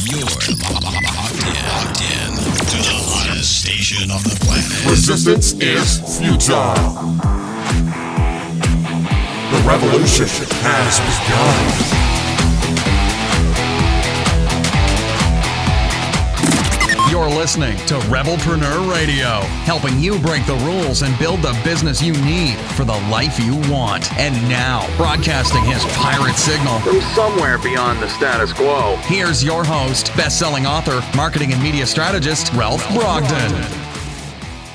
You're locked in to the hottest station on the planet. Resistance is futile. The revolution has begun. You're listening to Rebelpreneur Radio, helping you break the rules and build the business you need for the life you want. And now, broadcasting his pirate signal from somewhere beyond the status quo, here's your host, best-selling author, marketing and media strategist, Ralph Brogden.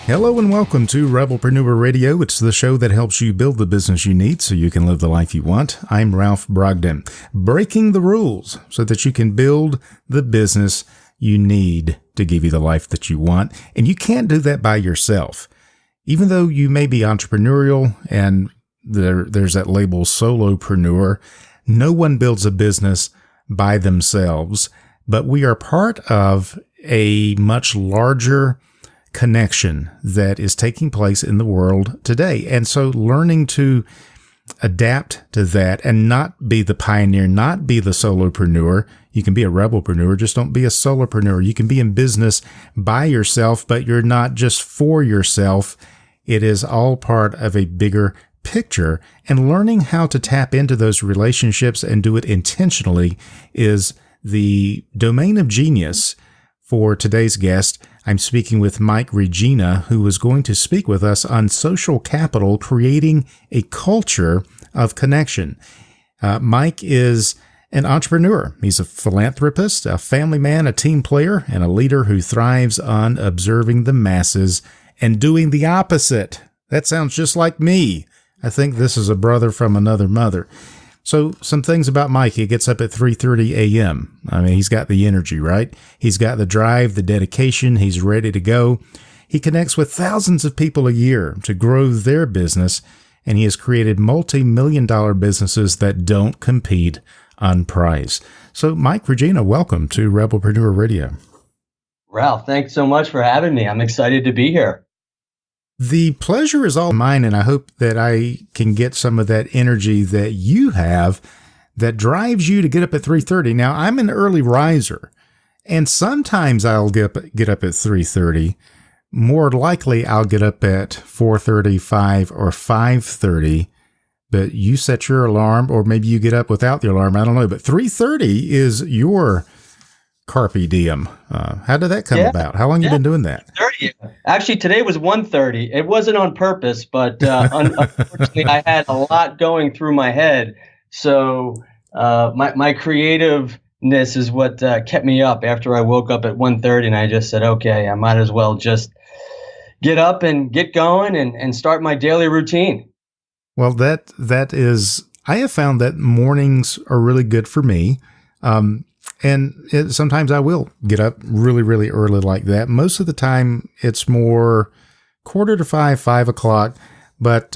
Hello and welcome to Rebelpreneur Radio. It's the show that helps you build the business you need so you can live the life you want. I'm Ralph Brogden, breaking the rules so that you can build the business you need to give you the life that you want. And you can't do that by yourself. Even though you may be entrepreneurial and there's that label solopreneur, no one builds a business by themselves, but we are part of a much larger connection that is taking place in the world today. And so learning to adapt to that and not be the pioneer, not be the solopreneur. You can be a rebelpreneur, just don't be a solopreneur. You can be in business by yourself, but you're not just for yourself. It is all part of a bigger picture. And learning how to tap into those relationships and do it intentionally is the domain of genius for today's guest. I'm speaking with Mike Regina, who is going to speak with us on social capital, creating a culture of connection. Mike is an entrepreneur. He's a philanthropist, a family man, a team player, and a leader who thrives on observing the masses and doing the opposite. That sounds just like me. I think this is a brother from another mother. So some things about Mike. He gets up at 3:30 a.m. I mean, he's got the energy, right? He's got the drive, the dedication. He's ready to go. He connects with thousands of people a year to grow their business, and he has created multi-million-dollar businesses that don't compete on price. So, Mike Regina, welcome to Rebelpreneur Radio. Ralph, thanks so much for having me. I'm excited to be here. The pleasure is all mine, and I hope that I can get some of that energy that you have that drives you to get up at 3:30. Now, I'm an early riser, and sometimes I'll get up at 3:30. More likely, I'll get up at 4:30, 5, or 5:30. But you set your alarm, or maybe you get up without the alarm. I don't know. But 3:30 is your carpe diem. How did that come about? How long have you been doing that? 30. Actually, today was 1:30. It wasn't on purpose, but unfortunately, I had a lot going through my head. So my creativeness is what kept me up after I woke up at 1:30, and I just said, okay, I might as well just get up and get going and start my daily routine. Well, that is, I have found that mornings are really good for me. Sometimes I will get up really, really early like that. Most of the time, it's more 4:45, 5 o'clock. But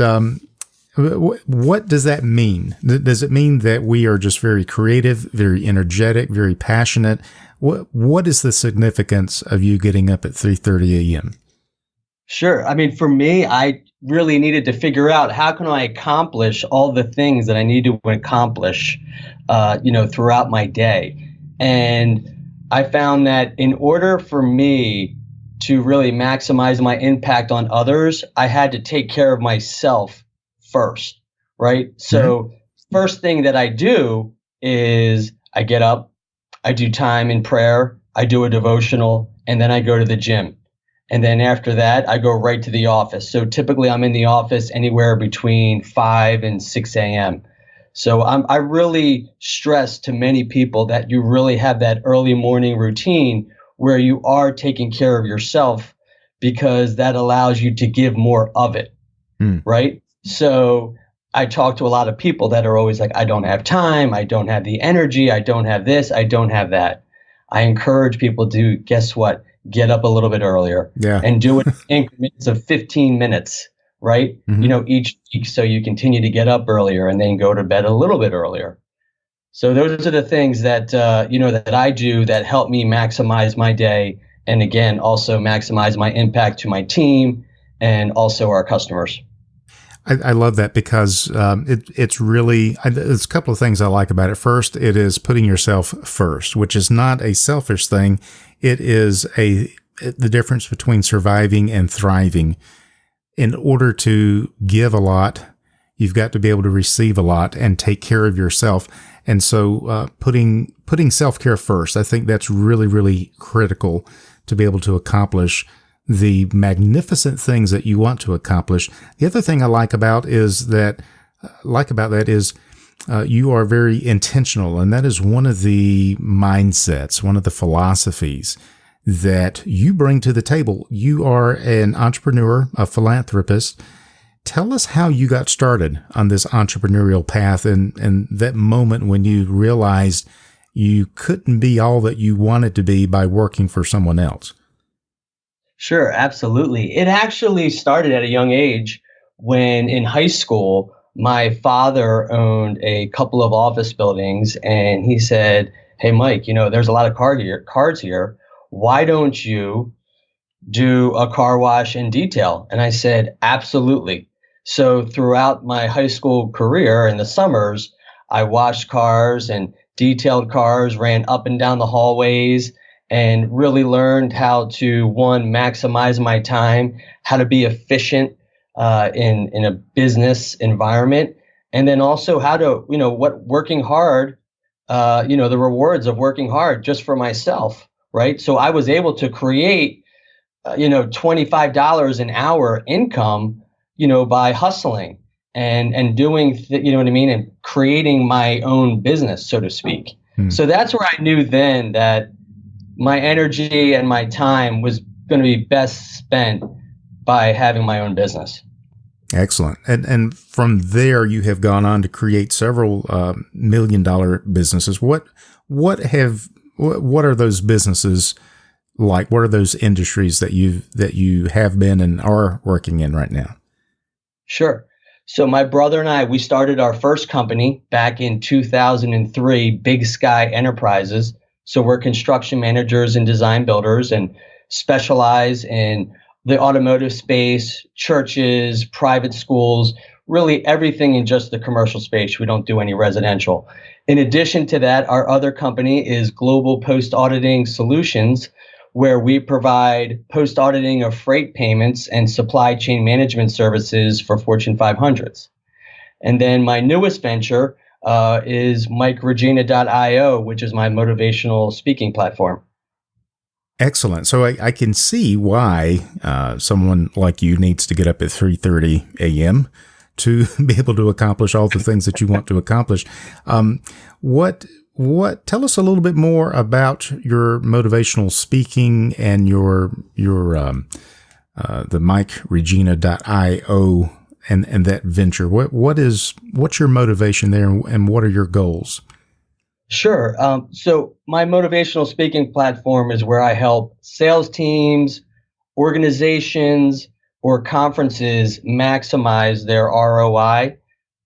what does that mean? Does it mean that we are just very creative, very energetic, very passionate? What is the significance of you getting up at 3:30 a.m.? Sure. I mean, for me, I really needed to figure out how can I accomplish all the things that I need to accomplish, throughout my day. And I found that in order for me to really maximize my impact on others, I had to take care of myself first, right? So first thing that I do is I get up, I do time in prayer, I do a devotional, and then I go to the gym. And then after that, I go right to the office. So typically I'm in the office anywhere between 5 and 6 a.m. So I really stress to many people that you really have that early morning routine where you are taking care of yourself, because that allows you to give more of it, right? So I talk to a lot of people that are always like, I don't have time, I don't have the energy, I don't have this, I don't have that. I encourage people to, guess what? Get up a little bit earlier and do it in increments of 15 minutes. Right? Each week. So you continue to get up earlier and then go to bed a little bit earlier. So those are the things that, that I do that help me maximize my day. And again, also maximize my impact to my team and also our customers. I love that because it's really, there's a couple of things I like about it. First, it is putting yourself first, which is not a selfish thing. It is the difference between surviving and thriving. In order to give a lot, you've got to be able to receive a lot and take care of yourself. And so putting self-care first, I think that's really, really critical to be able to accomplish the magnificent things that you want to accomplish. The other thing I like about that is you are very intentional, and that is one of the mindsets, one of the philosophies that you bring to the table. You are an entrepreneur, a philanthropist. Tell us how you got started on this entrepreneurial path and that moment when you realized you couldn't be all that you wanted to be by working for someone else. Sure, absolutely. It actually started at a young age when in high school, my father owned a couple of office buildings, and he said, "Hey, Mike, there's a lot of cars here. Why don't you do a car wash and detail?" And I said, "Absolutely." So throughout my high school career in the summers, I washed cars and detailed cars, ran up and down the hallways, and really learned how to, one, maximize my time, how to be efficient in a business environment, and then also how to, working hard, the rewards of working hard just for myself, right? So I was able to create, $25 an hour income, by hustling and doing, and creating my own business, so to speak. So that's where I knew then that my energy and my time was going to be best spent by having my own business. Excellent. And from there, you have gone on to create several $1 million businesses. What are those businesses like? What are those industries that you have been and are working in right now? Sure. So my brother and I, we started our first company back in 2003, Big Sky Enterprises. So we're construction managers and design builders and specialize in the automotive space, churches, private schools, really everything in just the commercial space. We don't do any residential. In addition to that, our other company is Global Post Auditing Solutions, where we provide post auditing of freight payments and supply chain management services for Fortune 500s. And then my newest venture is MikeRegina.io, which is my motivational speaking platform. Excellent. So I can see why someone like you needs to get up at 3:30 a.m. to be able to accomplish all the things that you want to accomplish. Tell us a little bit more about your motivational speaking and your the MikeRegina.io and that venture. What's your motivation there, and what are your goals? Sure. So my motivational speaking platform is where I help sales teams, organizations, or conferences maximize their ROI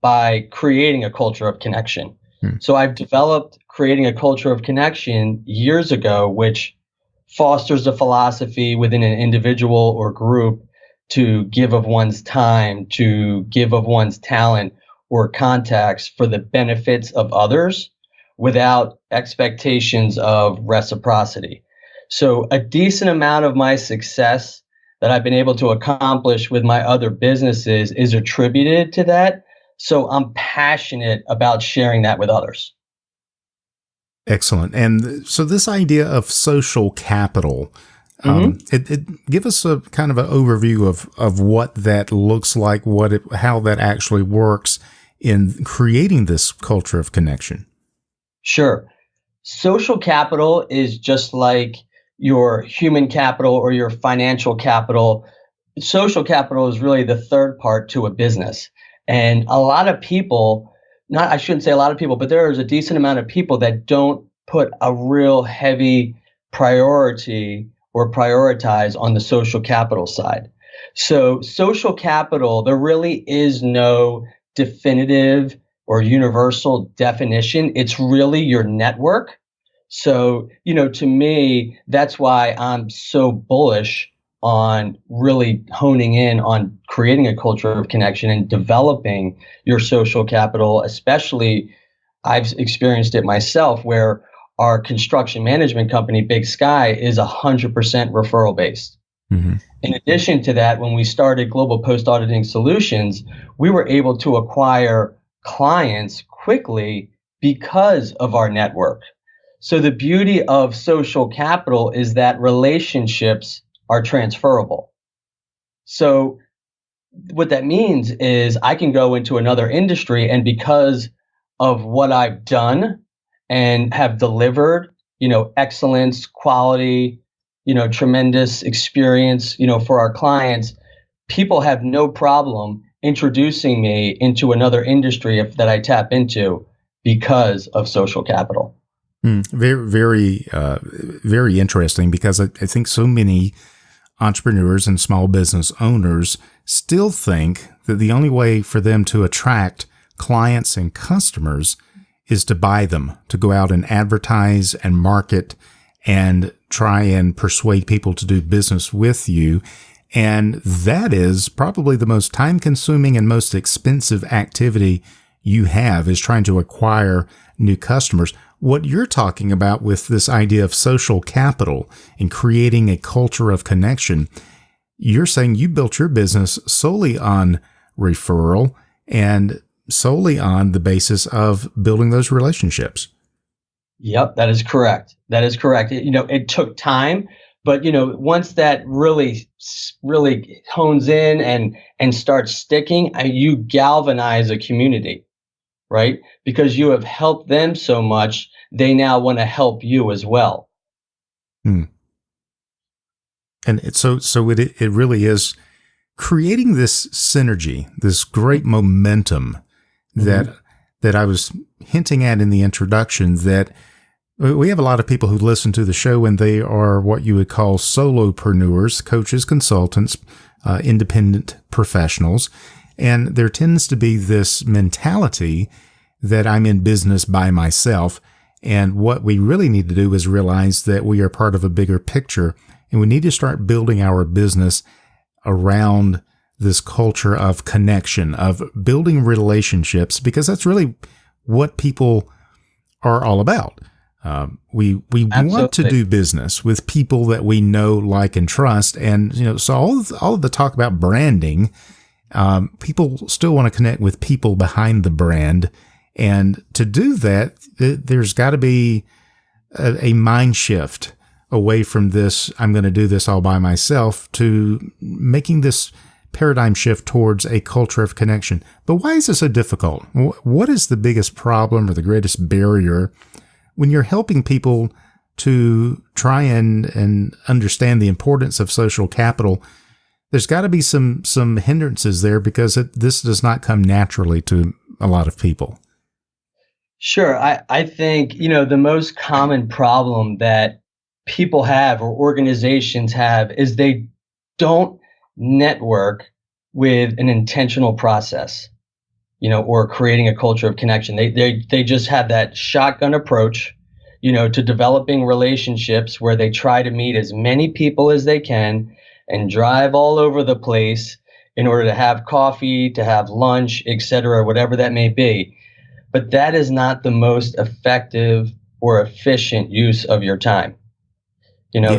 by creating a culture of connection. So I've developed creating a culture of connection years ago, which fosters a philosophy within an individual or group to give of one's time, to give of one's talent or contacts for the benefits of others without expectations of reciprocity. So a decent amount of my success that I've been able to accomplish with my other businesses is attributed to that. So I'm passionate about sharing that with others. Excellent. And so this idea of social capital, give us a kind of an overview of what that looks like, how that actually works in creating this culture of connection. Sure. Social capital is just like your human capital or your financial capital. Social capital is really the third part to a business. And a lot of people, I shouldn't say a lot of people, but there is a decent amount of people that don't put a real heavy priority or prioritize on the social capital side. So social capital, there really is no definitive or universal definition. It's really your network. So, to me, that's why I'm so bullish on really honing in on creating a culture of connection and developing your social capital. Especially, I've experienced it myself where our construction management company, Big Sky, is 100% referral based. Mm-hmm. In addition to that, when we started Global Post Auditing Solutions, we were able to acquire clients quickly because of our network. So the beauty of social capital is that relationships are transferable. So what that means is I can go into another industry, and because of what I've done and have delivered, excellence, quality, tremendous experience, for our clients, people have no problem introducing me into another industry that I tap into because of social capital. Very, very, very interesting, because I think so many entrepreneurs and small business owners still think that the only way for them to attract clients and customers is to buy them, to go out and advertise and market and try and persuade people to do business with you. And that is probably the most time-consuming and most expensive activity you have, is trying to acquire new customers. What you're talking about with this idea of social capital and creating a culture of connection, you're saying you built your business solely on referral and solely on the basis of building those relationships. Yep, that is correct. That is correct. It took time, but once that really hones in and starts sticking, you galvanize a community, right? Because you have helped them so much, they now want to help you as well. And so it really is creating this synergy, this great momentum that I was hinting at in the introduction, that we have a lot of people who listen to the show and they are what you would call solopreneurs, coaches, consultants, independent professionals. And there tends to be this mentality that I'm in business by myself. And what we really need to do is realize that we are part of a bigger picture, and we need to start building our business around this culture of connection, of building relationships, because that's really what people are all about. We want to do business with people that we know, like, and trust. And, so all of the talk about branding, people still want to connect with people behind the brand. And to do that, there's got to be a mind shift away from this, I'm going to do this all by myself, to making this paradigm shift towards a culture of connection. But why is this so difficult? What is the biggest problem or the greatest barrier when you're helping people to try and understand the importance of social capital? There's got to be some hindrances there, because this does not come naturally to a lot of people. Sure. I think, the most common problem that people have or organizations have is they don't network with an intentional process, or creating a culture of connection. They just have that shotgun approach, to developing relationships where they try to meet as many people as they can and drive all over the place in order to have coffee, to have lunch, etc., whatever that may be. But that is not the most effective or efficient use of your time.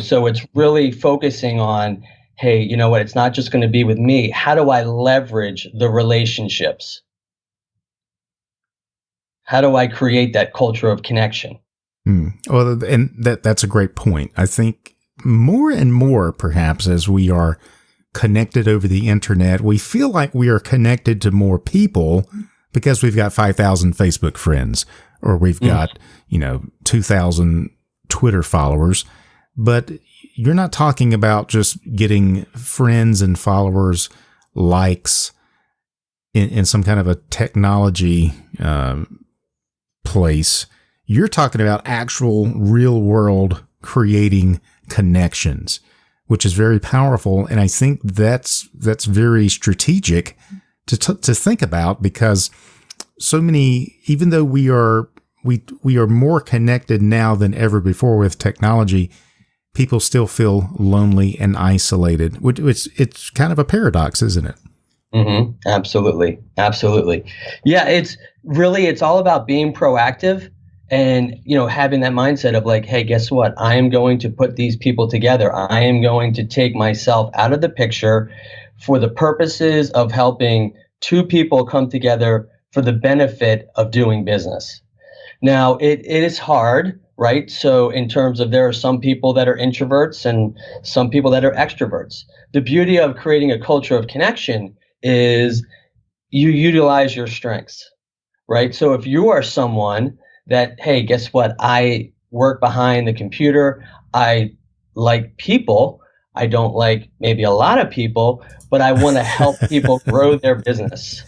So it's really focusing on, hey, you know what? It's not just going to be with me. How do I leverage the relationships? How do I create that culture of connection? Well, and that's a great point. I think more and more, perhaps, as we are connected over the internet, we feel like we are connected to more people because we've got 5,000 Facebook friends, or we've got, 2,000 Twitter followers. But you're not talking about just getting friends and followers, likes in some kind of a technology place. You're talking about actual real world creating connections, which is very powerful. And I think that's very strategic to think about, because so many, even though we are more connected now than ever before with technology, people still feel lonely and isolated, which it's kind of a paradox, isn't it? Mm-hmm. Absolutely. Absolutely. Yeah, it's all about being proactive and, having that mindset of like, hey, guess what? I am going to put these people together. I am going to take myself out of the picture for the purposes of helping two people come together for the benefit of doing business. Now, it is hard, right? So in terms of, there are some people that are introverts and some people that are extroverts. The beauty of creating a culture of connection is you utilize your strengths, right? So if you are someone that, hey, guess what? I work behind the computer. I like people. I don't like maybe a lot of people, but I want to help people grow their business.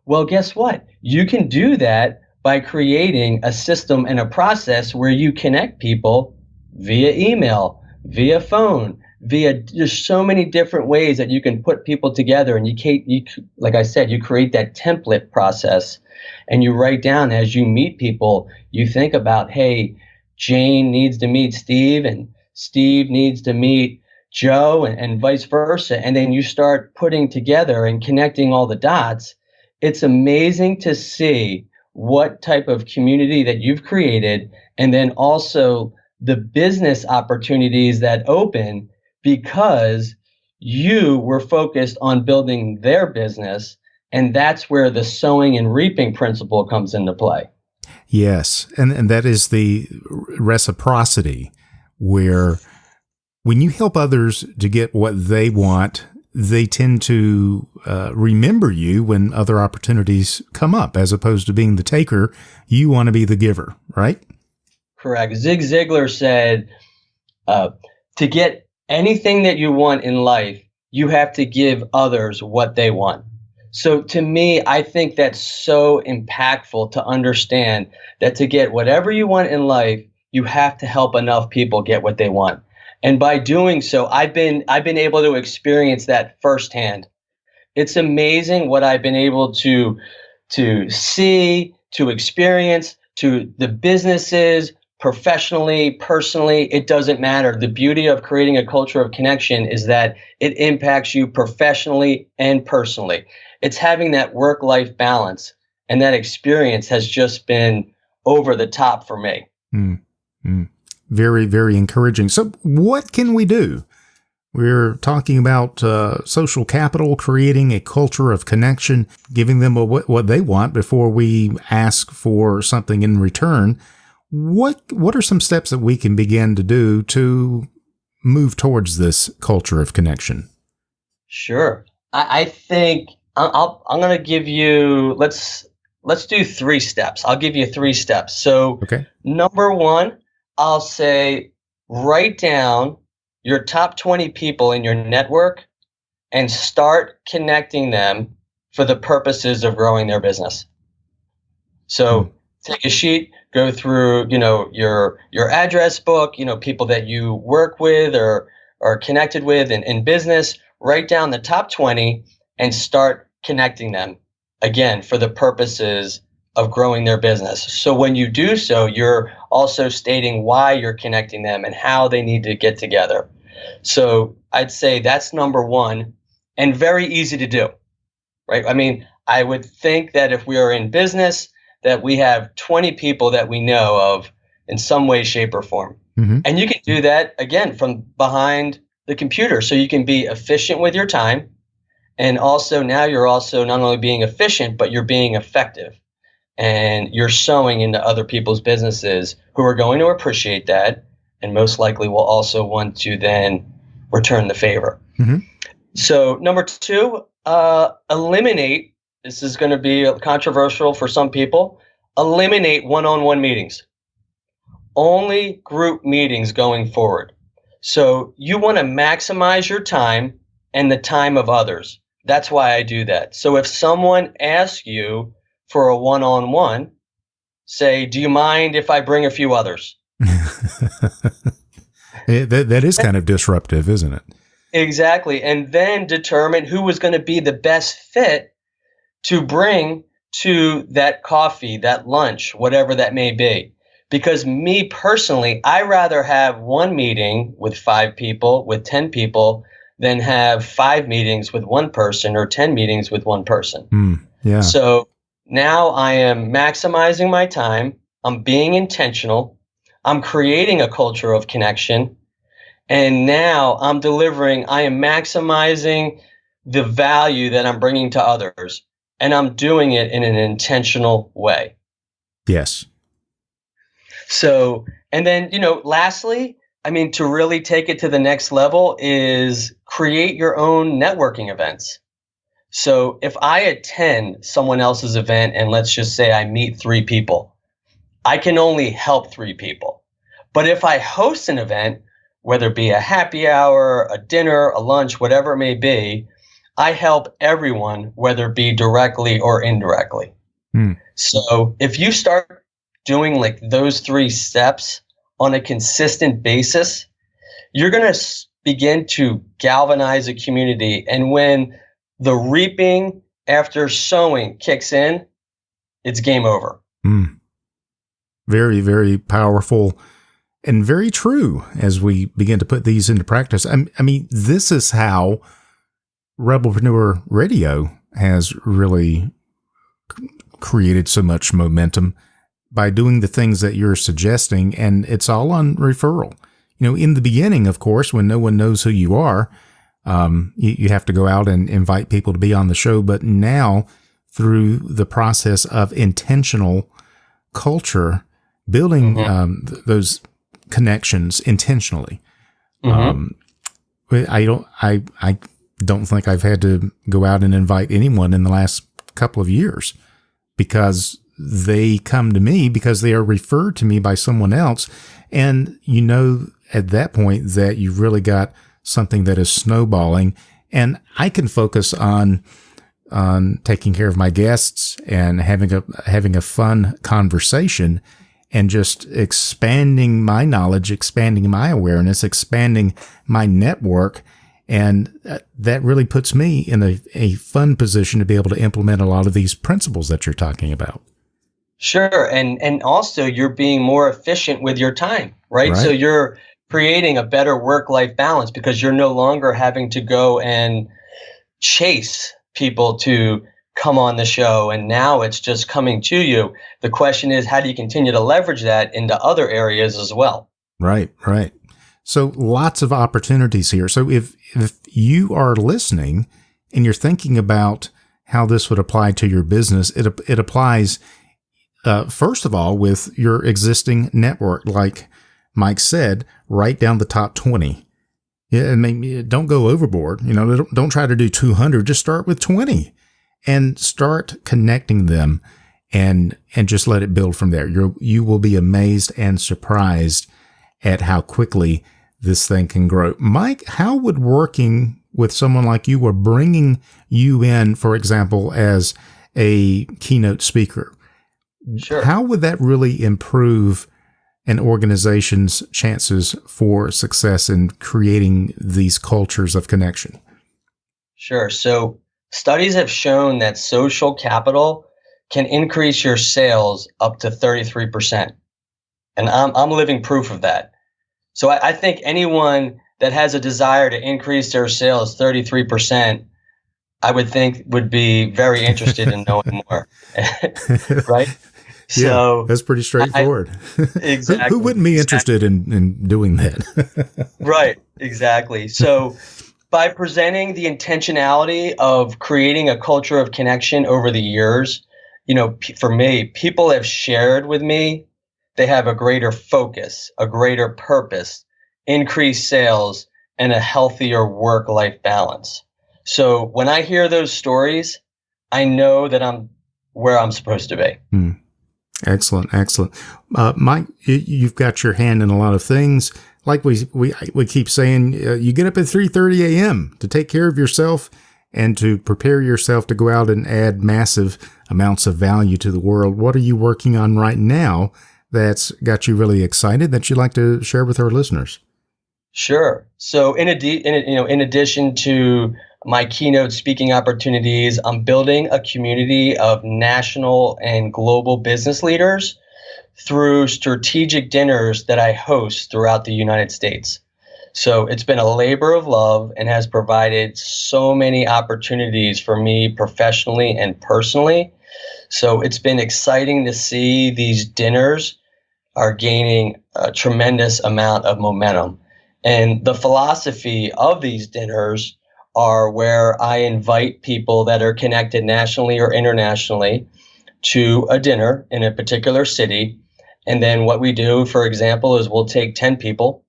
Well, guess what? You can do that by creating a system and a process where you connect people via email, via phone, there's so many different ways that you can put people together. And like I said, you create that template process and you write down as you meet people, you think about, hey, Jane needs to meet Steve and Steve needs to meet Joe and vice versa. And then you start putting together and connecting all the dots. It's amazing to see what type of community that you've created, and then also the business opportunities that open because you were focused on building their business. And that's where the sowing and reaping principle comes into play. Yes. And that is the reciprocity, where when you help others to get what they want, they tend to remember you when other opportunities come up, as opposed to being the taker. You want to be the giver, right? Correct. Zig Ziglar said, to get anything that you want in life, you have to give others what they want. So to me, I think that's so impactful to understand that to get whatever you want in life, you have to help enough people get what they want. And by doing so, I've been able to experience that firsthand. It's amazing what I've been able to see, to experience, to the businesses, professionally, personally, it doesn't matter. The beauty of creating a culture of connection is that it impacts you professionally and personally. It's having that work-life balance, and that experience has just been over the top for me. Mm-hmm. Very, very encouraging. So what can we do? We're talking about social capital, creating a culture of connection, giving them what they want before we ask for something in return. What are some steps that we can begin to do to move towards this culture of connection? Sure. I think I'm going to give you, let's do 3 steps. I'll give you 3 steps. So okay. Number 1, I'll say write down your top 20 people in your network and start connecting them for the purposes of growing their business. So take a sheet, go through, your address book, people that you work with or are connected with in business, write down the top 20 and start connecting them, again, for the purposes of growing their business. So when you do so, you're also stating why you're connecting them and how they need to get together. So I'd say that's number 1, and very easy to do, right? I mean, I would think that if we are in business, that we have 20 people that we know of in some way, shape, or form. Mm-hmm. And you can do that, again, from behind the computer. So you can be efficient with your time. And also now you're also not only being efficient, but you're being effective. And you're sowing into other people's businesses who are going to appreciate that and most likely will also want to then return the favor. Mm-hmm. So number 2, eliminate, this is going to be controversial for some people, eliminate one-on-one meetings. Only group meetings going forward. So you want to maximize your time and the time of others. That's why I do that. So if someone asks you for a one-on-one, say, do you mind if I bring a few others? That is kind of disruptive, isn't it? Exactly. And then determine who was going to be the best fit to bring to that coffee, that lunch, whatever that may be. Because me personally, I rather have one meeting with 5 people, with 10 people, than have 5 meetings with one person or 10 meetings with one person. Yeah. So now I am maximizing my time. I'm being intentional. I'm creating a culture of connection. And now I'm delivering, I am maximizing the value that I'm bringing to others. And I'm doing it in an intentional way. Yes. So, and then, lastly, I mean, to really take it to the next level is create your own networking events. So if I attend someone else's event and let's just say I meet 3 people, I can only help 3 people. But if I host an event, whether it be a happy hour, a dinner, a lunch, whatever it may be, I help everyone, whether it be directly or indirectly. So if you start doing like those 3 steps on a consistent basis, you're going to begin to galvanize a community. And when the reaping after sowing kicks in, it's game over. Very, very powerful and very true as we begin to put these into practice. I mean, this is how Rebelpreneur Radio has really created so much momentum by doing the things that you're suggesting, and it's all on referral. In the beginning, of course, when no one knows who you are, you have to go out and invite people to be on the show. But now, through the process of intentional culture, building those connections intentionally, I don't think I've had to go out and invite anyone in the last couple of years, because they come to me because they are referred to me by someone else. And at that point that you've really got something that is snowballing, and I can focus on taking care of my guests and having a fun conversation and just expanding my knowledge, expanding my awareness, expanding my network. And that really puts me in a fun position to be able to implement a lot of these principles that you're talking about. Sure. And also you're being more efficient with your time, right? So you're creating a better work-life balance because you're no longer having to go and chase people to come on the show. And now it's just coming to you. The question is, how do you continue to leverage that into other areas as well? Right. So lots of opportunities here. So if you are listening and you're thinking about how this would apply to your business, it applies, first of all, with your existing network. Like Mike said, write down the top 20. Yeah, don't go overboard. Don't try to do 200. Just start with 20 and start connecting them and just let it build from there. You will be amazed and surprised at how quickly this thing can grow. Mike, how would working with someone like you or bringing you in, for example, as a keynote speaker, how would that really improve an organization's chances for success in creating these cultures of connection? Sure. So studies have shown that social capital can increase your sales up to 33%. And I'm living proof of that. So I think anyone that has a desire to increase their sales 33%, I would think would be very interested in knowing more. Right? So yeah, that's pretty straightforward. Exactly. Who wouldn't be interested in doing that? Right. Exactly. So by presenting the intentionality of creating a culture of connection over the years, for me, people have shared with me they have a greater focus, a greater purpose, increased sales, and a healthier work-life balance. So when I hear those stories, I know that I'm where I'm supposed to be. Excellent. Mike, you've got your hand in a lot of things. Like we keep saying, you get up at 3:30 a.m. to take care of yourself and to prepare yourself to go out and add massive amounts of value to the world. What are you working on right now that's got you really excited that you'd like to share with our listeners? Sure. So in addition to my keynote speaking opportunities, I'm building a community of national and global business leaders through strategic dinners that I host throughout the United States. So it's been a labor of love and has provided so many opportunities for me professionally and personally. So it's been exciting to see these dinners are gaining a tremendous amount of momentum. And the philosophy of these dinners are where I invite people that are connected nationally or internationally to a dinner in a particular city. And then what we do, for example, is we'll take 10 people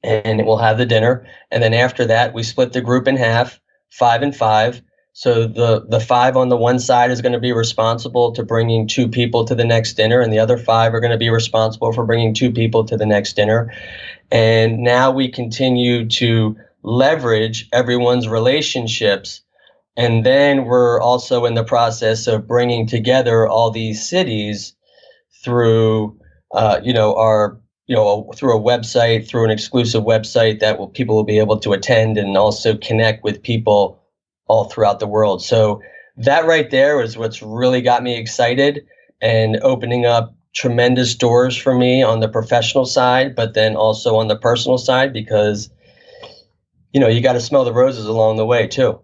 and we'll have the dinner. And then after that, we split the group in half, 5 and 5. So the 5 on the one side is going to be responsible to bringing 2 people to the next dinner, and the other 5 are going to be responsible for bringing 2 people to the next dinner. And now we continue to leverage everyone's relationships. And then we're also in the process of bringing together all these cities through, through a website, through an exclusive website that people will be able to attend and also connect with people all throughout the world. So that right there is what's really got me excited and opening up tremendous doors for me on the professional side, but then also on the personal side, because, you got to smell the roses along the way too.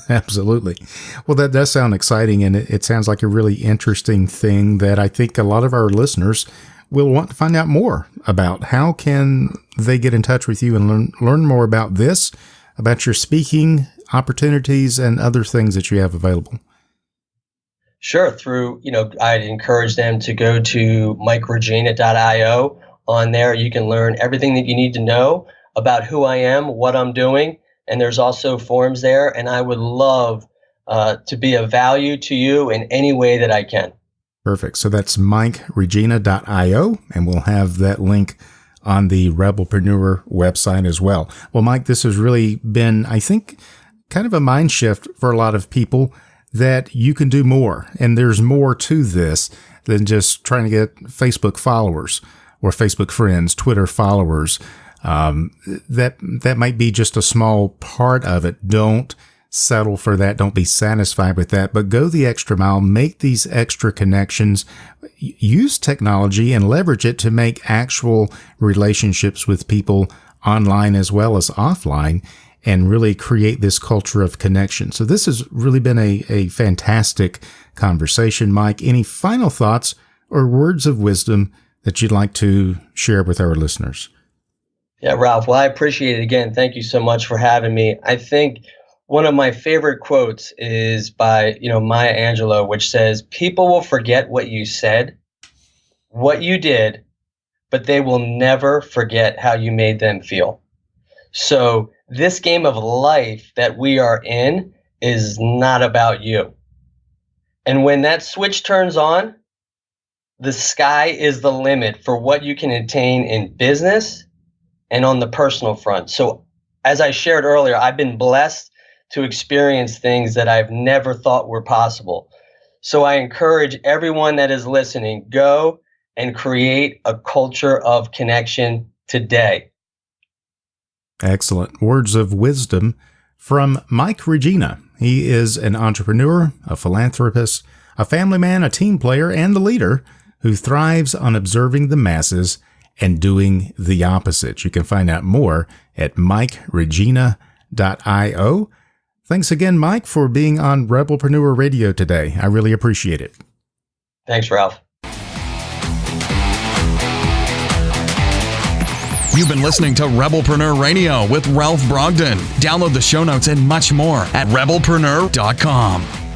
Absolutely. Well, that does sound exciting, and it sounds like a really interesting thing that I think a lot of our listeners will want to find out more about. How can they get in touch with you and learn more about this, about your speaking opportunities and other things that you have available? Sure. I'd encourage them to go to mikeregina.io. On there, you can learn everything that you need to know about who I am, what I'm doing, and there's also forms there. And I would love to be of value to you in any way that I can. Perfect. So that's mikeregina.io, and we'll have that link on the Rebelpreneur website as well. Well, Mike, this has really been, I think, kind of a mind shift for a lot of people, that you can do more. And there's more to this than just trying to get Facebook followers or Facebook friends, Twitter followers. That might be just a small part of it. Don't settle for that. Don't be satisfied with that, but go the extra mile, make these extra connections, use technology and leverage it to make actual relationships with people online as well as offline, and really create this culture of connection. So this has really been a fantastic conversation. Mike, any final thoughts or words of wisdom that you'd like to share with our listeners? Yeah, Ralph, well, I appreciate it again. Thank you so much for having me. I think one of my favorite quotes is by, Maya Angelou, which says, "People will forget what you said, what you did, but they will never forget how you made them feel." So this game of life that we are in is not about you. And when that switch turns on, the sky is the limit for what you can attain in business and on the personal front. So as I shared earlier, I've been blessed to experience things that I've never thought were possible. So I encourage everyone that is listening, go and create a culture of connection today. Excellent words of wisdom from Mike Regina. He is an entrepreneur, a philanthropist, a family man, a team player, and a leader who thrives on observing the masses and doing the opposite. You can find out more at mikeregina.io. Thanks again, Mike, for being on Rebelpreneur Radio today. I really appreciate it. Thanks, Ralph. You've been listening to Rebelpreneur Radio with Ralph Brogden. Download the show notes and much more at rebelpreneur.com.